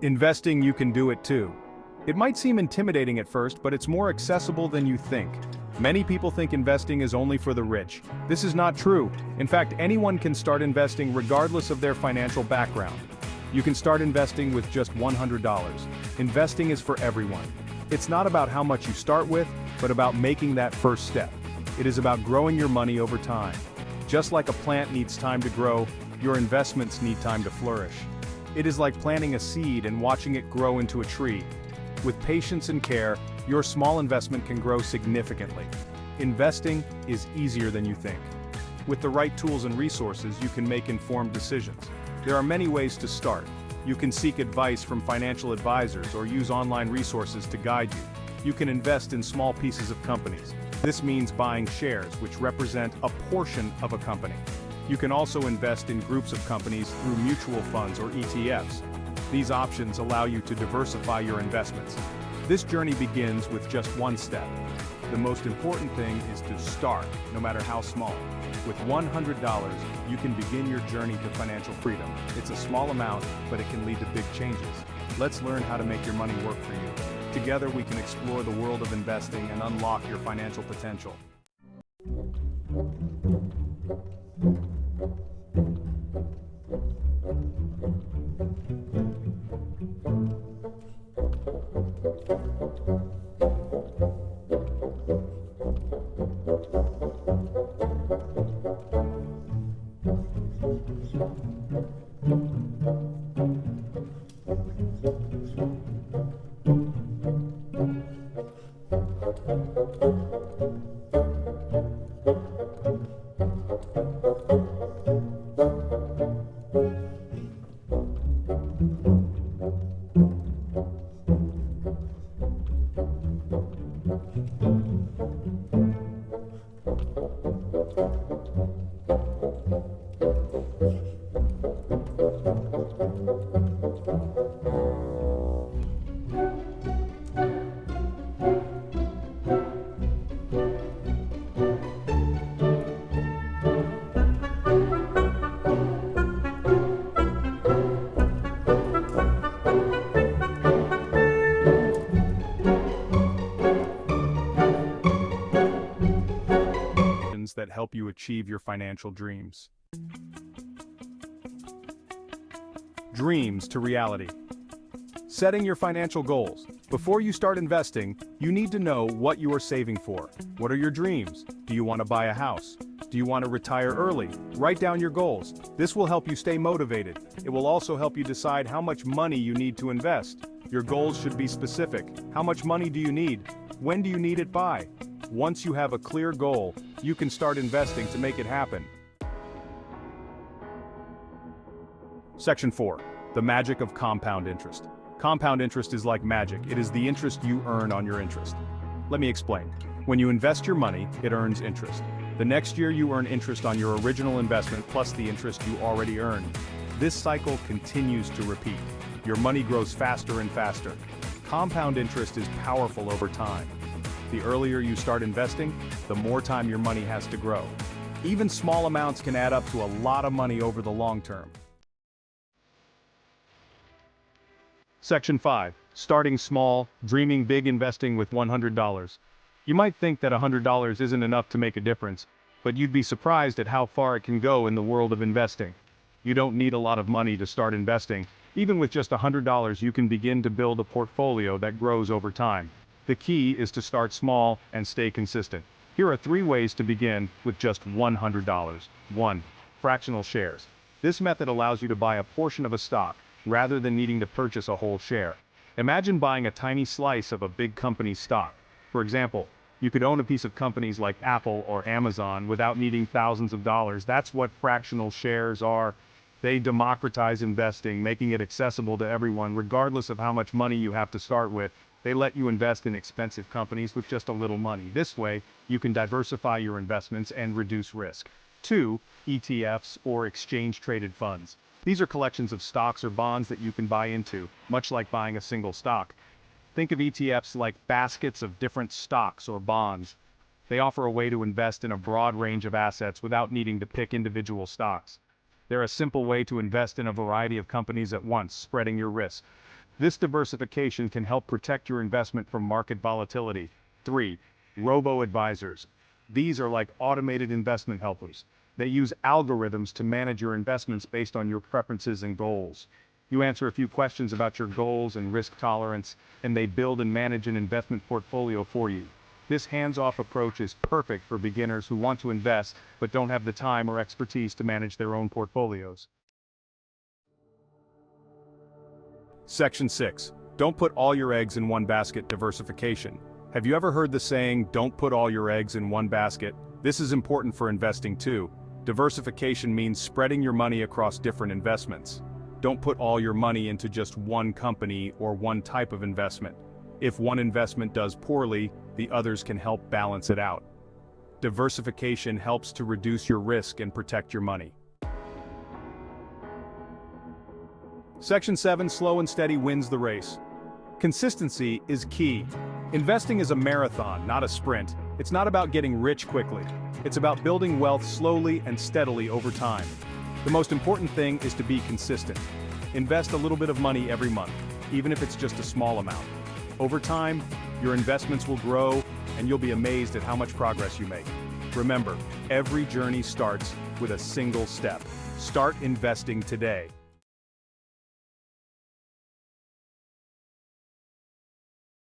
Investing, you can do it too. It might seem intimidating at first, but it's more accessible than you think. Many people think investing is only for the rich. This is not true. In fact, anyone can start investing regardless of their financial background. You can start investing with just $100. Investing is for everyone. It's not about how much you start with, but about making that first step. It is about growing your money over time. Just like a plant needs time to grow, your investments need time to flourish. It is like planting a seed and watching it grow into a tree. With patience and care, your small investment can grow significantly. Investing is easier than you think. With the right tools and resources, you can make informed decisions. There are many ways to start. You can seek advice from financial advisors or use online resources to guide you. You can invest in small pieces of companies. This means buying shares, which represent a portion of a company. You can also invest in groups of companies through mutual funds or ETFs. These options allow you to diversify your investments. This journey begins with just one step. The most important thing is to start, no matter how small. With $100, you can begin your journey to financial freedom. It's a small amount, but it can lead to big changes. Let's learn how to make your money work for you. Together we can explore the world of investing and unlock your financial potential. That help you achieve your financial dreams. Dreams to reality. Setting your financial goals. Before you start investing, you need to know what you are saving for. What are your dreams? Do you want to buy a house? Do you want to retire early? Write down your goals. This will help you stay motivated. It will also help you decide how much money you need to invest. Your goals should be specific. How much money do you need? When do you need it by? Once you have a clear goal, you can start investing to make it happen. Section 4. The magic of compound interest. Compound interest is like magic. It is the interest you earn on your interest. Let me explain. When you invest your money, it earns interest. The next year you earn interest on your original investment plus the interest you already earned. This cycle continues to repeat. Your money grows faster and faster. Compound interest is powerful over time. The earlier you start investing, the more time your money has to grow. Even small amounts can add up to a lot of money over the long term. Section 5. Starting small, dreaming big, investing with $100. You might think that $100 isn't enough to make a difference, but you'd be surprised at how far it can go in the world of investing. You don't need a lot of money to start investing. Even with just $100, you can begin to build a portfolio that grows over time. The key is to start small and stay consistent. Here are 3 ways to begin with just $100. 1. Fractional shares. This method allows you to buy a portion of a stock, rather than needing to purchase a whole share. Imagine buying a tiny slice of a big company's stock. For example, you could own a piece of companies like Apple or Amazon without needing thousands of dollars. That's what fractional shares are. They democratize investing, making it accessible to everyone, regardless of how much money you have to start with. They let you invest in expensive companies with just a little money. This way, you can diversify your investments and reduce risk. 2. ETFs or exchange-traded funds. These are collections of stocks or bonds that you can buy into, much like buying a single stock. Think of ETFs like baskets of different stocks or bonds. They offer a way to invest in a broad range of assets without needing to pick individual stocks. They're a simple way to invest in a variety of companies at once, spreading your risk. This diversification can help protect your investment from market volatility. 3. Robo-Advisors. These are like automated investment helpers. They use algorithms to manage your investments based on your preferences and goals. You answer a few questions about your goals and risk tolerance, and they build and manage an investment portfolio for you. This hands-off approach is perfect for beginners who want to invest but don't have the time or expertise to manage their own portfolios. Section 6. Don't put all your eggs in one basket. Diversification. Have you ever heard the saying, don't put all your eggs in one basket? This is important for investing too. Diversification means spreading your money across different investments. Don't put all your money into just one company or one type of investment. If one investment does poorly, the others can help balance it out. Diversification helps to reduce your risk and protect your money. Section 7. Slow and steady wins the race. Consistency is key. Investing is a marathon, not a sprint. It's not about getting rich quickly. It's about building wealth slowly and steadily over time. The most important thing is to be consistent. Invest a little bit of money every month, even if it's just a small amount. Over time, your investments will grow, and you'll be amazed at how much progress you make. Remember, every journey starts with a single step. Start investing today.